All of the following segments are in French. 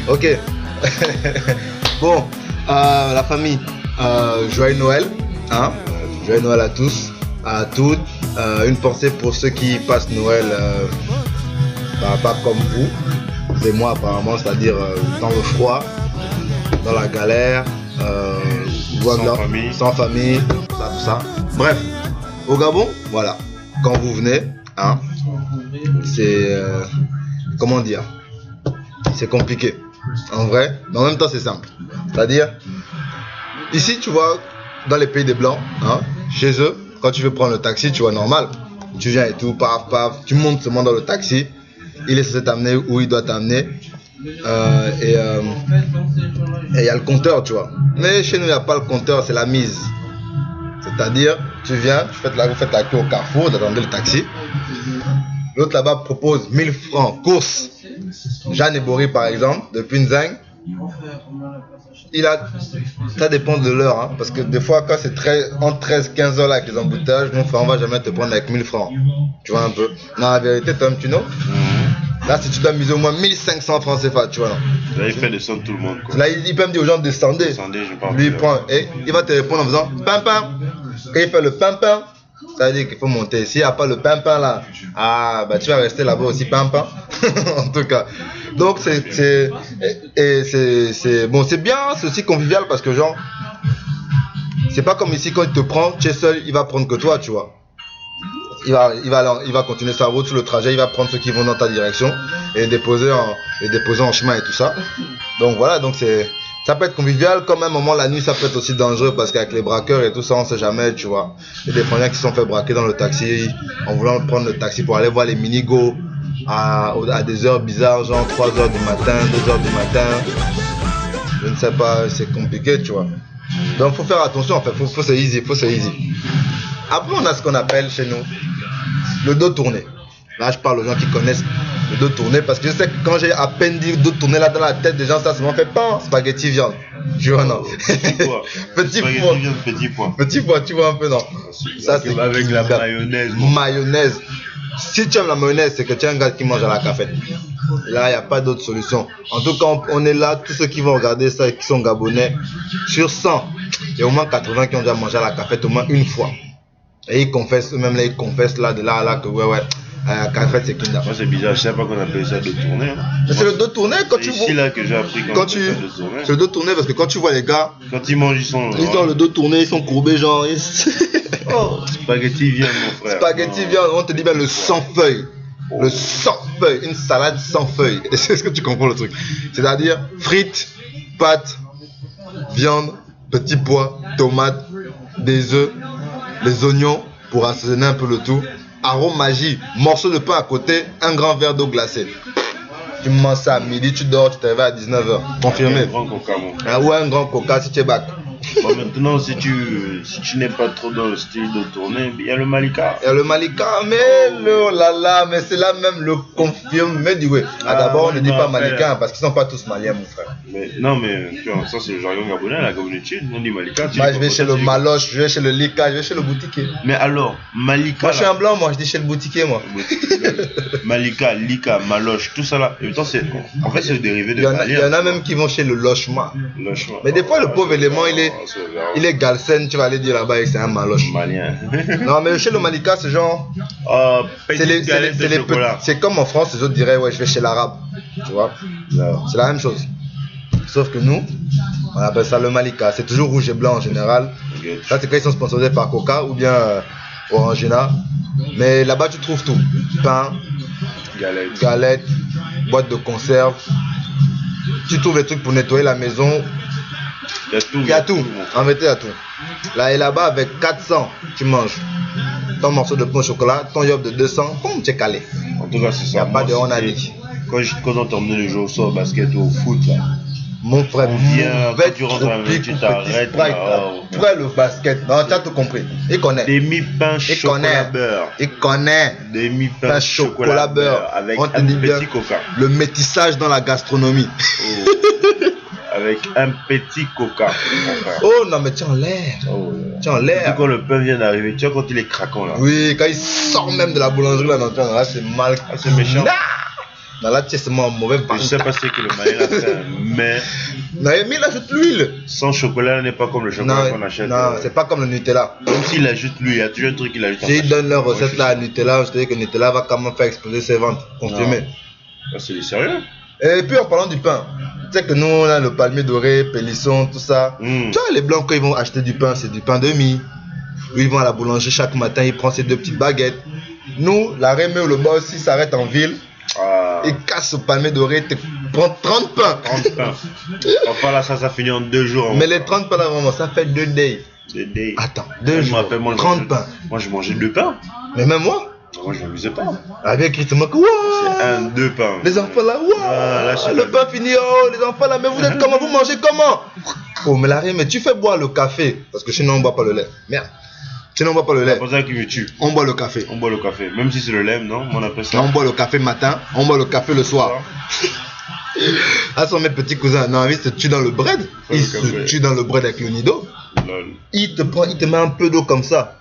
Ok. Bon, la famille, joyeux Noël, hein? Joyeux Noël à tous, à toutes. Une pensée pour ceux qui passent Noël, pas comme vous et moi apparemment, c'est-à-dire dans le froid, dans la galère, sans famille, tout ça. Bref, au Gabon, voilà, quand vous venez, hein, c'est comment dire, c'est compliqué en vrai, mais en même temps c'est simple. C'est-à-dire, ici tu vois, dans les pays des blancs, hein, chez eux, quand tu veux prendre le taxi, tu vois, normal, tu viens et tout, paf, tu montes seulement dans le taxi, il est censé t'amener où il doit t'amener, et il y a le compteur, tu vois. Mais chez nous, il n'y a pas le compteur, c'est la mise. C'est-à-dire, tu viens, vous faites la queue au carrefour, vous attendez le taxi. L'autre là-bas propose 1000 francs, course. Jeanne et Boris, par exemple, depuis Nzang. Ça dépend de l'heure, hein, parce que des fois, quand c'est entre 13 et 15 heures là, avec les embouteillages, on va jamais te prendre avec 1000 francs. Tu vois un peu. Non, la vérité, Tom, tu know. Là, si tu dois miser au moins 1500 francs CFA, tu vois. Non. Là, il fait descendre tout le monde. Quoi. Là, il peut me dire aux gens descendez. Lui, il prend et il va te répondre en faisant pam. Quand il fait le pam, ça veut dire qu'il faut monter. S'il n'y a pas le pam là, tu vas rester là-bas aussi pam. En tout cas. Donc, c'est bon, c'est bien, c'est aussi convivial parce que, genre, c'est pas comme ici, quand il te prend, tu es seul, il va prendre que toi, tu vois. Il va continuer sa route sur le trajet, il va prendre ceux qui vont dans ta direction et les déposer en chemin et tout ça. Donc voilà, donc ça peut être convivial, comme à un moment la nuit ça peut être aussi dangereux parce qu'avec les braqueurs et tout ça on sait jamais, tu vois. Il y a des Français qui se sont fait braquer dans le taxi en voulant prendre le taxi pour aller voir les mini-go à des heures bizarres, genre 3h du matin, 2h du matin. Je ne sais pas, c'est compliqué, tu vois. Donc faut faire attention en fait, faut c'est easy. Après on a ce qu'on appelle chez nous le dos tourné. Là je parle aux gens qui connaissent le dos tourné parce que je sais que quand j'ai à peine dit dos tourné là dans la tête des gens, ça m'en fait pas spaghetti viande. Tu vois non. Petit pois, tu vois un peu non. Ça c'est avec la mayonnaise. Mayonnaise. Si tu aimes la mayonnaise, c'est que tu es un gars qui mange à la cafette. Là, il n'y a pas d'autre solution. En tout cas, on est là, tous ceux qui vont regarder ça et qui sont gabonais, sur 100, il y a au moins 80 qui ont déjà mangé à la cafette au moins une fois. Et ils confessent, eux-mêmes là, ils confessent là, de là à là, que ouais, la cafette c'est Kinda. Moi c'est bizarre, je sais pas qu'on appelle ça dos tourné. Hein. C'est le dos tourné quand tu vois. C'est ici là que j'ai appris c'est le dos tourné parce que quand tu vois les gars, quand ils mangent, ils ont le dos tourné, ils sont courbés, genre. Oh, spaghetti viande, mon frère. Spaghetti viande, on te dit bien le sans feuille. Le sans feuille, une salade sans feuille. Est-ce que tu comprends le truc? C'est-à-dire frites, pâtes, viande, petits pois, tomates, des œufs, les oignons pour assaisonner un peu le tout. Arôme magie, morceau de pain à côté, un grand verre d'eau glacée. Tu manges ça à midi, tu dors, tu te réveilles à 19h. Confirmé. Un grand coca, mon ouais, un grand coca si tu es bac. Bon, maintenant, si tu n'es pas trop dans le style de tourner, il y a le Malika. Il y a le Malika, mais mais c'est là même le confirme. Mais du ouais. D'abord, on ne dit pas Malika parce qu'ils ne sont pas tous maliens, mon frère. Mais, non, mais ça, c'est le jargon gabonais, la gabonitude. On dit Malika. Moi, je vais chez le Maloche, je vais chez le Lika, je vais chez le boutiquier. Mais alors, Malika. Moi, je suis un blanc, moi, je dis chez le boutiquier, moi. Malika, Lika, Maloche, tout ça là. Et pourtant, en fait, c'est le dérivé de malien. Il y en a même qui vont chez le Lochema. Mais des fois, le pauvre élément, il est galsen, tu vas aller dire là-bas que c'est un maloche. Malien. Non, mais chez le Malika, c'est genre. C'est comme en France, les autres diraient, ouais, je vais chez l'arabe. Tu vois? C'est la même chose. Sauf que nous, on appelle ça le Malika. C'est toujours rouge et blanc en général. Ça, c'est quand ils sont sponsorisés par Coca ou bien Orangina. Mais là-bas, tu trouves tout: pain, galettes, boîte de conserve. Tu trouves les trucs pour nettoyer la maison. Il y a tout. En vérité, il y a tout. Là et là-bas, avec 400, tu manges ton morceau de pain au chocolat, ton yob de 200, tu es calé. En tout cas, c'est ça. Il n'y a pas de on a dit. Quand on t'emmenait le jour au basket ou au foot, là. Mon frère, tu rentres à la maison, tu t'arrêtes. Après le basket, non, tu as tout compris. Il connaît. Demi-pain chocolat beurre. Il connaît. Demi-pain chocolat beurre. Avec un petit coca. Le métissage dans la gastronomie. Avec un petit coca. Oh non, mais tu en l'air. Tu en l'air. Quand le pain vient d'arriver, tu vois quand il est craquant là. Oui, quand il sort même de la boulangerie là, c'est mal. C'est méchant. Non, là, tu es seulement un mauvais Je sais pas ce que le Malien a fait, mais. Non, mais il ajoute l'huile. Son chocolat n'est pas comme le chocolat qu'on achète. Non, c'est pas comme le Nutella. Même s'il ajoute l'huile, il y a toujours un truc qu'il ajoute. S'il donne leur recette là à Nutella, je te dis que Nutella va quand même faire exploser ses ventes. Confirmé. C'est sérieux. Et puis en parlant du pain, tu sais que nous on a le palmier doré, pélisson, tout ça. Tu vois, les blancs quand ils vont acheter du pain, c'est du pain de mie. Ils vont à la boulangerie chaque matin, ils prennent ces 2 petites baguettes. Nous, la Rémé ou le boss, s'ils s'arrêtent en ville, ils cassent le palmier doré, tu prends 30 pains. 30 pains. Enfin là, ça finit en 2 jours. Mais les 30 pains là, vraiment, ça fait 2 days. 2 days. Attends, 2 jours, 30 pains. Moi, je mangeais 2 pains. Mais même moi. Moi, je m'amusais pas. Avec justement que, wow, c'est 1, 2 pains. Les enfants là, wow, le pain fini, oh, les enfants là, mais vous êtes comment, vous mangez comment? Oh, mais la Rémé, tu fais boire le café, parce que sinon on boit pas le lait. Merde. Sinon on boit pas le lait. C'est pour ça qu'il me tue. On boit le café. On boit le café. Même si c'est le lait, non? On appelle ça. On boit le café le matin, on boit le café le soir. Ah, sont mes petits cousins. Non, ils se tuent dans le bread. Ils se tuent dans le bread avec le nido. Il te met un peu d'eau comme ça.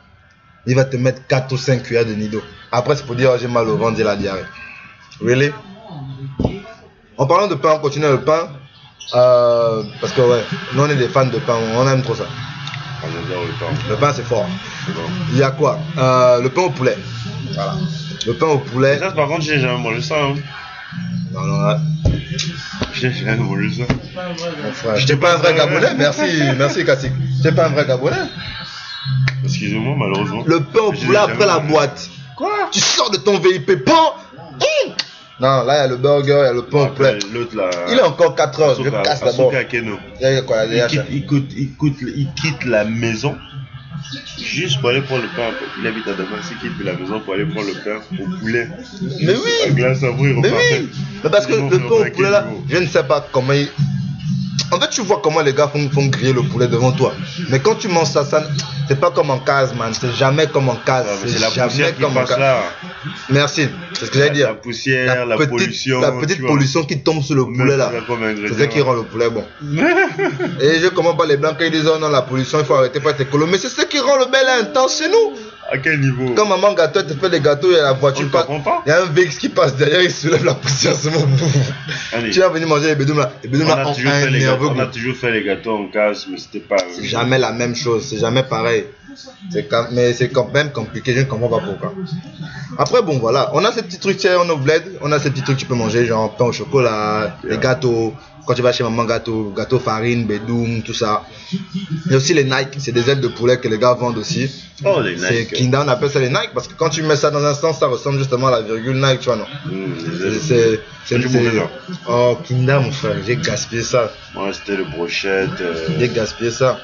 Il va te mettre 4 ou 5 cuillères de nido. Après, c'est pour dire, oh, j'ai mal au ventre, j'ai la diarrhée. Really? En parlant de pain, on continue le pain. Parce que, ouais, nous on est des fans de pain, on aime trop ça. Le pain c'est fort. Il y a quoi? Le pain au poulet. Voilà. Le pain au poulet. Ça, par contre, j'ai jamais mangé ça. Hein. Non. J'ai jamais mangé ça. Mon frère. Je n'étais pas un vrai Gabonais. Merci Kassik. Je n'étais pas un vrai Gabonais. Excusez-moi, malheureusement. Le pain au poulet après la boîte. Quoi? Tu sors de ton VIP. Pan. Non, là il y a le burger, il y a le pain au poulet. L'autre là. Il est encore 4 heures. Je casse d'abord. Il quitte la maison juste pour aller prendre le pain. Il habite à Damas, il quitte la maison pour aller prendre le pain au poulet. Mais oui. Mais oui. Mais parce que le pain au poulet là, je ne sais pas comment il. En fait, tu vois comment les gars font griller le poulet devant toi. Mais quand tu manges ça, c'est pas comme en case, man. C'est jamais comme en case. C'est la poussière qui passe là. Merci. C'est ce que j'allais dire. La poussière, la pollution. La petite pollution qui tombe sur le poulet là. C'est ça qui rend le poulet bon. Et je comprends pas les blancs qui disent oh non, la pollution, il faut arrêter de faire tes colos. Mais c'est ce qui rend le bel intense chez nous. À quel niveau? Quand maman gâteau te fait des gâteaux, il y a la voiture passe. Il y a un VX qui passe derrière, il soulève la poussière. C'est mon tu vas venir manger les bédoumes là. Les bédoumes là ont un nerveux. On a toujours fait les gâteaux en case, mais c'était pas. C'est jamais la même chose, c'est jamais pareil. Mais c'est quand même compliqué, je ne comprends pas pourquoi. Après, bon voilà, on a ces petits trucs, on a au bled, on a ces petits trucs que tu peux manger, genre pain au chocolat, les gâteaux. Quand tu vas chez maman, gâteau farine, bédoum, tout ça. Il y a aussi les Nike, c'est des ailes de poulet que les gars vendent aussi. Oh, les Nike. C'est Kinda, on appelle ça les Nike parce que quand tu mets ça dans un sens, ça ressemble justement à la virgule Nike, tu vois, non? C'est oh, Kinda, mon frère, j'ai gaspillé ça. Ouais, c'était le brochette. J'ai gaspillé ça.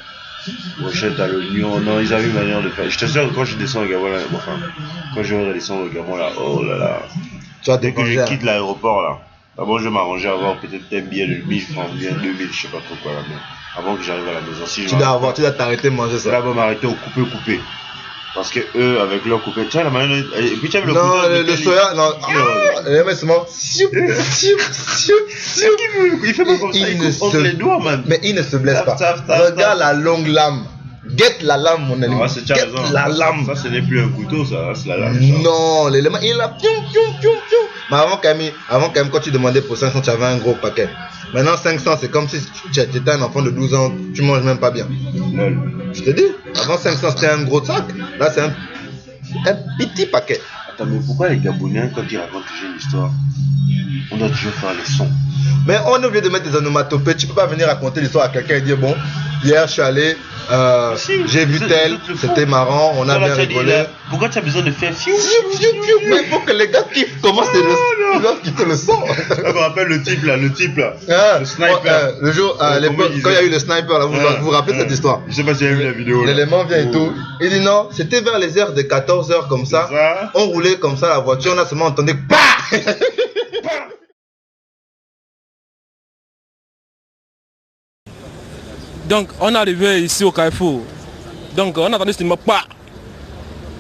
Brochette à l'oignon, non, ils avaient une manière de faire. Je te sûr que quand je descends au Gabon là, enfin, quand je vais descendre au Gabon là, oh là là. Tu vois, dès que je quitte l'aéroport là. D'abord, je vais m'arranger à avoir peut-être un billet de 1000 francs, bien 2000, je sais pas trop quoi là, mais avant que j'arrive à la maison. Si tu dois t'arrêter de manger ça. Là, va m'arrêter au coupé. Parce que eux, avec leur coupé, tu vois la manière. Et puis tu as le non, le soya, non. Mais c'est bon. Il fait pas comme ça, il coupe entre les doigts, man. Mais il ne se blesse pas. Regarde la longue lame. Guette la lame, mon ami. Guette la lame. Ça, ce n'est plus un couteau, ça, c'est la lame. Non, l'élément, il a Mais avant quand même, quand tu demandais pour 500, tu avais un gros paquet. Maintenant, 500, c'est comme si tu étais un enfant de 12 ans, tu manges même pas bien. Je te dis, avant 500, c'était un gros sac. Là, c'est un petit paquet. Attends, mais pourquoi les Gabonais, quand ils racontent toujours une histoire, on doit toujours faire les sons? Mais on est obligé de mettre des onomatopées. Tu peux pas venir raconter l'histoire à quelqu'un et dire bon, hier je suis allé, j'ai vu tel, c'était marrant, on a bien rigolé. Pourquoi tu as besoin de faire fiou? Mais il faut que les gars kiffent. Comment c'est ils doivent quitter le son. Je me rappelle le type là, le sniper. Le jour, l'époque, quand il y a eu le sniper là, vous vous rappelez cette histoire? Je sais pas si vous avez vu la vidéo. L'élément vient et tout. Il dit non, c'était vers les heures de 14h comme ça. On roulait comme ça la voiture, on a seulement entendu PAH. Donc, on est arrivé ici au Carrefour. Donc, on a entendu ce mot pas.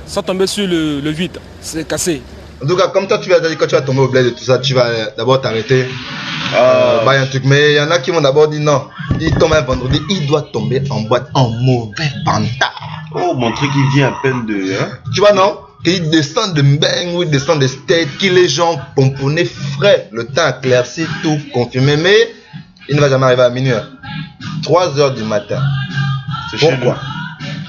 Ça tombait sur le vide. C'est cassé. En tout cas, comme toi, tu vas dire quand tu vas tomber au bled et tout ça, tu vas d'abord t'arrêter. Un truc. Mais il y en a qui vont d'abord dire non. Il tombe un vendredi, il doit tomber en boîte en mauvais pantard. Oh, mon truc, il vient à peine de. Hein? Tu vois, non? qu'ils descendent de Mbeng ou ils descendent des States, qui les gens pomponnaient frais, le temps éclairci, tout confirmé, mais il ne va jamais arriver à minuit. 3h du matin. Pourquoi?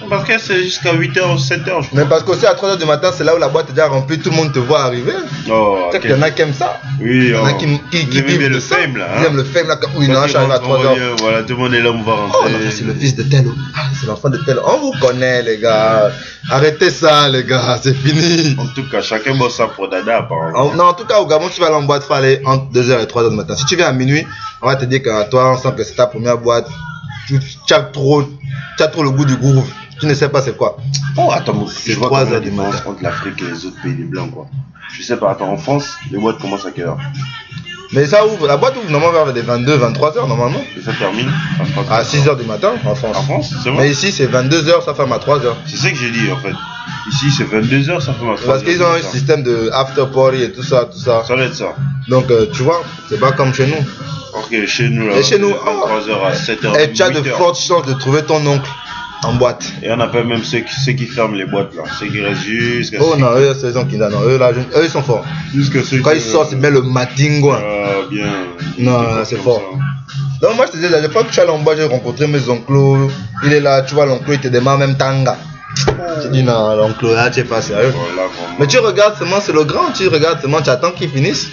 Parce que c'est jusqu'à 8h ou 7h. Mais parce qu'aussi à 3h du matin, c'est là où la boîte est déjà remplie, tout le monde te voit arriver. Oh, tu sais qu'il y en a qui aiment ça. Oui, il y en a qui vivent le fame là. Ils aiment le fame là. Oui, non, je suis arrivé à 3h. Voilà, tout le monde est là, on va rentrer. Oh, non, c'est le fils de tel. Ah, c'est l'enfant de tel. On vous connaît, les gars. Arrêtez ça, les gars, c'est fini. En tout cas, chacun bosse ça pour Dada, apparemment. Non, en tout cas, au Gabon, tu vas aller en boîte, il faut aller entre 2h et 3h du matin. Si tu viens à minuit, on va te dire qu'à toi, on sent que c'est ta première boîte. Tu as trop le goût du groove. Tu ne sais pas c'est quoi. Oh, attends, je vois 3h du matin entre l'Afrique et les autres pays des blancs, quoi. Je sais pas, attends, en France, les boîtes commencent à quelle heure? Mais ça ouvre, la boîte ouvre normalement vers les 22, 23h normalement. Et ça termine à 6h du matin en France. En France, c'est vrai. Mais ici c'est 22h, ça ferme à 3h. C'est ça que j'ai dit en fait. Ici c'est 22h, ça ferme à 3h. Parce qu'ils ont un système de after party et tout ça. Ça doit être ça. Donc tu vois, c'est pas comme chez nous. Ok, chez nous là. Et chez nous, 23h à 7h. Et tu as de fortes chances de trouver ton oncle en boîte. Et on appelle même ceux qui ferment les boîtes là. Ceux qui restent jusqu'à. Oh non, eux c'est les gens qui non, eux là, eux ils sont forts. Jusqu'à ceux quand ils sortent, c'est bien le matingo. Ah bien. Non, c'est fort. Donc moi je te disais, la fois que tu es allé en boîte, j'ai rencontré mes oncles. Il est là, tu vois l'oncle, il te demande même tanga. Tu dis non, l'oncle là, tu es pas sérieux. Voilà, mais tu regardes seulement, c'est le grand, tu regardes seulement, tu attends qu'il finisse.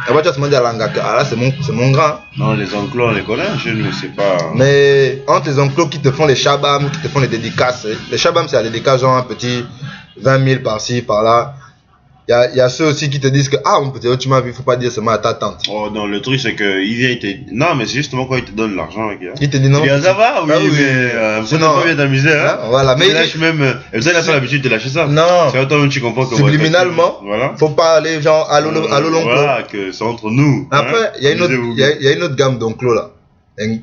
Et moi tu vas te dire à l'angaka, ah là c'est mon grand. Non, les oncles on les connaît chez nous, c'est pas. Mais entre les oncles qui te font les shabam, qui te font les dédicaces, les shabam c'est la dédicace genre un petit 20 000 par-ci, par-là. Il y a ceux aussi qui te disent que ah mon petit, tu m'as vu, faut pas dire seulement à ta tante. Oh non, le truc c'est que il vient, il te. Non, mais c'est justement quand il te donne l'argent. Il te dit non. Il dit ça va, oui, ah, oui. Mais sinon, pas bien t'amuser. Hein. Voilà, mais il lâche même. Et vous avez pas l'habitude de lâcher ça. Non. C'est toi même tu comprends que. Subliminalement, voilà. faut pas aller genre allô l'oncle. Voilà, que c'est entre nous. Après, il y a une autre gamme d'onclos là.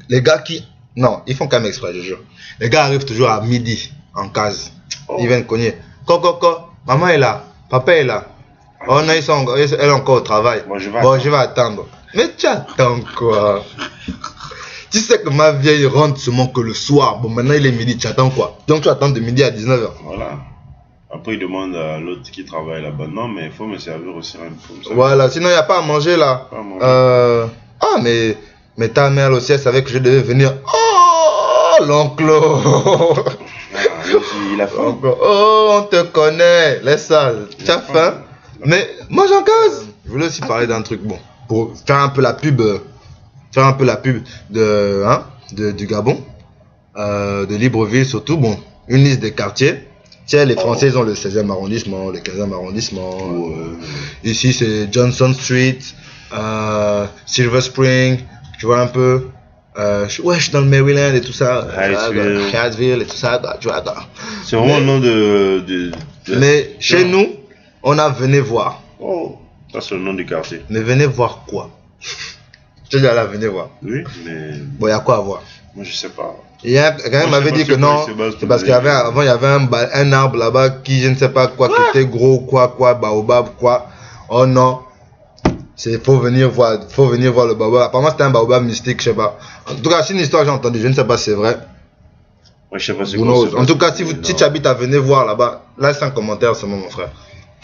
Les gars qui. Non, ils font quand même exprès, je jure. Les gars arrivent toujours à midi en case. Ils viennent cogner. Coco, maman est là, papa est là. Oh non, elle est encore au travail. Bon, je vais attendre. Mais tu attends quoi? Tu sais que ma vieille rentre seulement que le soir. Bon, maintenant il est midi, tu attends quoi? Donc tu attends de midi à 19h. Voilà. Après, il demande à l'autre qui travaille là-bas. Non, mais il faut me servir aussi un peu comme ça. Voilà, sinon il n'y a pas à manger là. Pas à manger. Ah, mais ta mère aussi, elle savait que je devais venir. Oh, l'oncle. Il a faim. Oh, on te connaît. Laisse ça. Tu as faim? Mais mange en case. Je voulais aussi parler d'un truc bon pour faire un peu la pub du Gabon, de Libreville surtout. Bon, une liste des quartiers. Tiens, les Français ils ont le 16e arrondissement, le 15e arrondissement. Ici c'est Johnson Street, Silver Spring, tu vois un peu. Ouais, je suis dans le Maryland et tout ça. Hyattsville et tout ça. Tu vois. C'est vraiment le nom de. Mais chez nous, on a venez voir. Oh, ça c'est le nom du quartier. Mais venez voir quoi? Je dis là, venez voir. Oui, mais. Bon, il y a quoi à voir? Moi, je sais pas. Il y a quelqu'un qui m'avait dit que non, c'est parce qu'avant il y avait un arbre là-bas qui, je ne sais pas quoi, qui était gros, quoi, baobab, quoi. Oh non, faut venir voir le baobab. Apparemment, c'était un baobab mystique, je sais pas. En tout cas, c'est une histoire que j'ai entendue, je ne sais pas si c'est vrai. Ouais, je sais pas c'est quoi. En tout cas, si tu habites à venir voir là-bas, laisse un commentaire seulement, mon frère.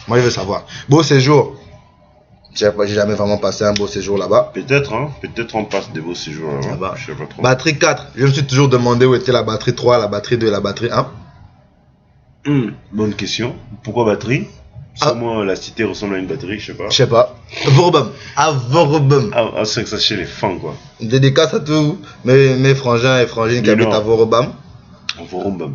Moi, je veux savoir. Beau séjour. J'ai jamais vraiment passé un beau séjour là-bas. Peut-être, hein. Peut-être on passe des beaux séjours là-bas. Je sais pas trop. Batterie 4. Je me suis toujours demandé où était la batterie 3, la batterie 2 et la batterie 1. Bonne question. Pourquoi batterie? Moi, la cité ressemble à une batterie, je sais pas. Je sais pas. Vorobum. À Vorobum. Ah, c'est que ça chez les fans, quoi. Dédicace à tous mes frangins et frangines qui habitent à Vorobum. Vorobum.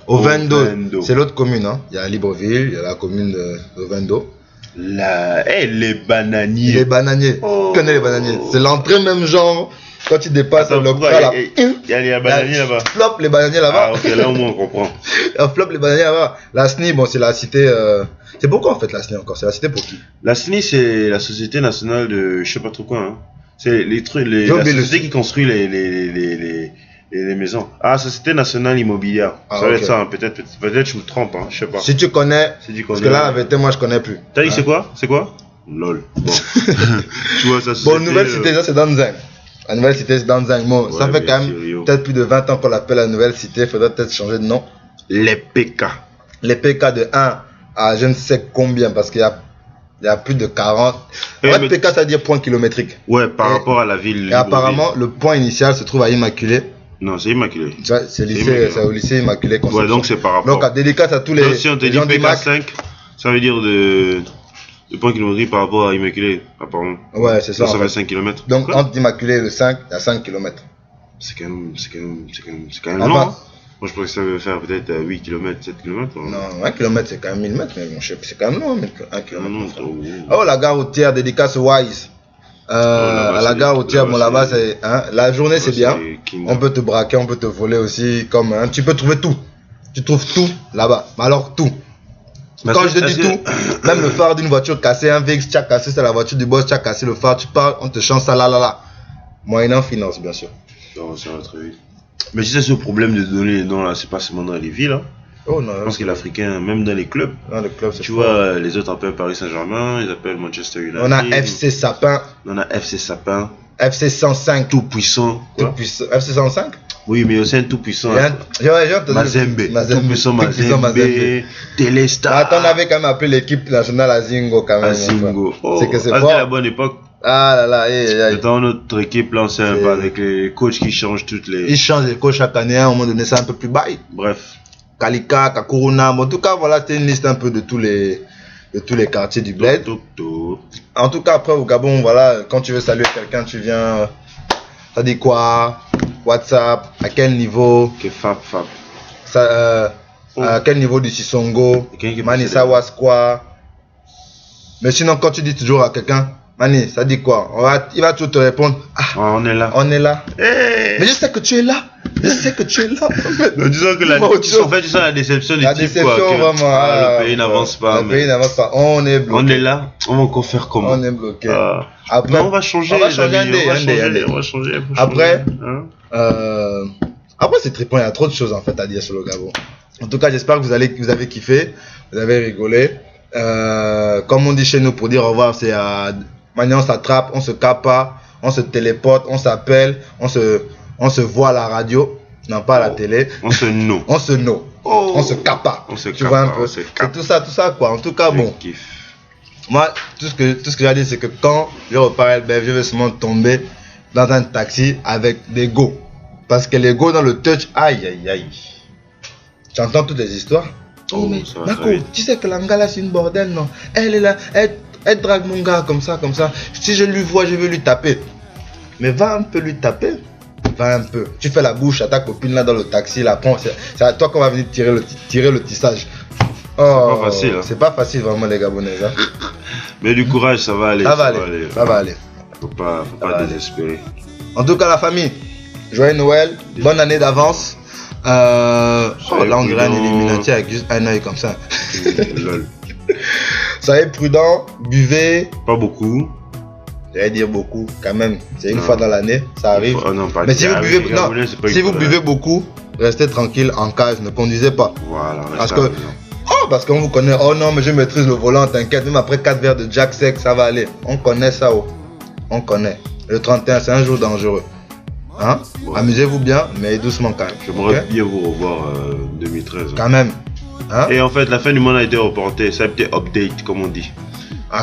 Ovendo. C'est l'autre commune, hein. Il y a Libreville, il y a la commune d'Ovendo. Les bananiers. Les bananiers. Oh. Tu connais les bananiers? C'est l'entrée même genre. Quand tu dépasses le bras là. Il y a les bananiers là-bas. Flop les bananiers là-bas. Ah ok, là au moins on comprend. Flop les bananiers là-bas. La SNI, bon c'est la cité. C'est pourquoi en fait la SNI encore? C'est la cité pour qui? La SNI c'est la Société Nationale de je sais pas trop quoi. Hein. C'est les trucs, la société qui construit les maisons. Ah, Société Nationale Immobilière. Ça doit être ça, hein. Peut-être je me trompe, hein. Je sais pas. Si tu connais, parce que là la vérité moi je connais plus. T'as dit c'est quoi? C'est quoi? Lol. Bon. Tu vois ça. Bon, nouvelle cité, ça c'est Danzang. La nouvelle cité c'est Danzang. Bon, ça fait quand même peut-être plus de 20 ans qu'on l'appelle la nouvelle cité. Faudrait peut-être changer de nom. Les PK. Les PK de 1 à je ne sais combien, parce qu'il y a plus de 40. En fait, PK, ça veut dire point kilométrique. Ouais, par rapport à la ville. Et apparemment, le point initial se trouve à Immaculée. Non, c'est Immaculée. C'est au lycée Immaculée. Ouais, donc c'est par rapport. Donc, à dédicace à tous les, donc, si on te dit PK5, ça veut dire de point kilométrique par rapport à Immaculée, apparemment. Ouais, c'est ça. Ça fait 5 km. Donc, entre Immaculée et le 5, il y a 5 km. C'est quand même long. Hein. Moi, je pense que ça veut faire peut-être 8 km, 7 km. Non, 1 km, c'est quand même 1000 mètres, mais bon, c'est quand même long, 1 km. Oh, la gare routière, dédicace Wise. À la gare routière, bon, là-bas, c'est. Hein, la journée, c'est bien. On peut te braquer, on peut te voler aussi. Hein, tu peux trouver tout. Tu trouves tout là-bas. Alors, tout. Quand je te dis tout, même le phare d'une voiture cassée, un VX, tu as cassé, c'est la voiture du boss, tu as cassé le phare, tu pars, on te change ça là. Moyennant finance, bien sûr. Non, ça va très vite. Mais si c'est ce problème de donner les noms là, c'est pas seulement dans les villes. Hein. Oh non. Je pense que l'Africain, même dans les clubs. Dans les clubs, tu vois, les autres appellent Paris Saint-Germain, ils appellent Manchester United. On a FC Sapin. On a FC Sapin. FC 105. Tout puissant. Tout puissant. FC 105? Oui, mais aussi un tout puissant. Mazembe. Tout puissant Mazembe. Téléstar. Attends, on avait quand même appelé l'équipe nationale Azingo quand même. Azingo. Oh, c'est que c'est fort. C'était la bonne époque. Ah là là, dans notre équipe là, on sait un peu avec les coachs qui changent toutes les. Ils changent les coachs chaque année, à un moment donné, c'est un peu plus bail. Bref. Kalika, Kakuruna, en tout cas, voilà, c'est une liste un peu de tous les quartiers du bled. En tout cas, après au Gabon, voilà, quand tu veux saluer quelqu'un, tu viens. Ça dit quoi? WhatsApp, à quel niveau? Que Fab. À quel niveau du Sisongo? Manissa Waskwa. Mais sinon, quand tu dis toujours à quelqu'un, Mani, ça dit quoi? Il va toujours te répondre. Ah, on est là. On est là. Hey. Mais je sais que tu es là. Donc, disons que tu sens la déception du type quoi. Vraiment. Le pays n'avance pas. Le pays n'avance pas. On est bloqué. On est là. On va encore faire comment? On est bloqué. Après, on va changer. On va changer. Après, après c'est très bon. Il y a trop de choses en fait à dire sur le Gabon. En tout cas, j'espère que vous avez kiffé, vous avez rigolé. Comme on dit chez nous pour dire au revoir, c'est maintenant on s'attrape, on se capte pas, on se téléporte, on s'appelle, on se voit à la radio, non pas à la télé. On se noue. On se noue. On se capte pas. Tu vois un peu. C'est tout ça quoi. En tout cas, bon. Moi, tout ce que j'ai à dire, c'est que quand je repars à LBF, je vais seulement tomber dans un taxi avec des go. Parce que les go dans le touch, aïe. J'entends toutes les histoires. Oh, mais Nako, tu sais que l'Angala c'est une bordel, non? Elle est là, elle drague mon gars comme ça. Si je lui vois, je vais lui taper. Mais va un peu lui taper. Va un peu. Tu fais la bouche à ta copine là dans le taxi, là, c'est à toi qu'on va venir tirer le tissage. Oh, c'est pas facile. Hein. C'est pas facile vraiment les Gabonais. Hein. Mais du courage, ça va aller. Ça va aller. Faut pas désespérer. En tout cas, la famille, joyeux Noël, bonne année d'avance. Là on dirait un Illuminati avec juste un œil comme ça. Lol. Soyez prudents, buvez. Pas beaucoup. J'allais dire beaucoup, quand même. C'est une fois dans l'année, ça arrive. Mais si vous buvez beaucoup, restez tranquille en cage, ne conduisez pas. Voilà. Parce qu'on vous connaît. Oh non, mais je maîtrise le volant, t'inquiète. Même après 4 verres de Jack sec, ça va aller. On connaît ça. On connaît. Le 31, c'est un jour dangereux. Hein? Ouais. Amusez-vous bien, mais doucement quand même. J'aimerais bien vous revoir 2013. Hein. Quand même. Hein? Et en fait, la fin du monde a été reportée. Ça a été update, comme on dit.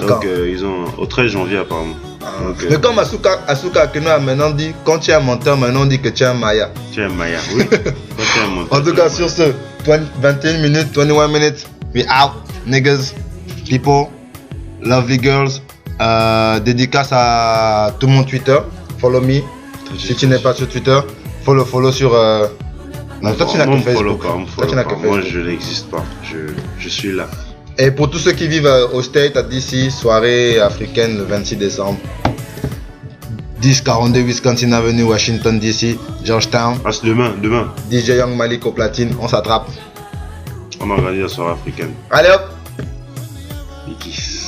Donc, ils ont au 13 janvier apparemment. Donc, mais comme Asuka Akeno a maintenant dit, quand tu es un menteur, maintenant on dit que tu es un Maya. Tu es un Maya, oui. Quand tu es un menteur. En tout cas, sur ce, 21 minutes, 21 minutes, we out, niggas, people, lovely girls. Dédicace à tout mon Twitter, follow me. Si tu n'es pas sur Twitter, follow sur. Non, toi tu n'as que Facebook. Moi je n'existe pas, je suis là. Et pour tous ceux qui vivent au State, à DC, soirée africaine le 26 décembre. 1042 Wisconsin Avenue, Washington DC, Georgetown. Ah, c'est demain. DJ Young Malik au platine, on s'attrape. On organise la soirée africaine. Allez hop. Nikis.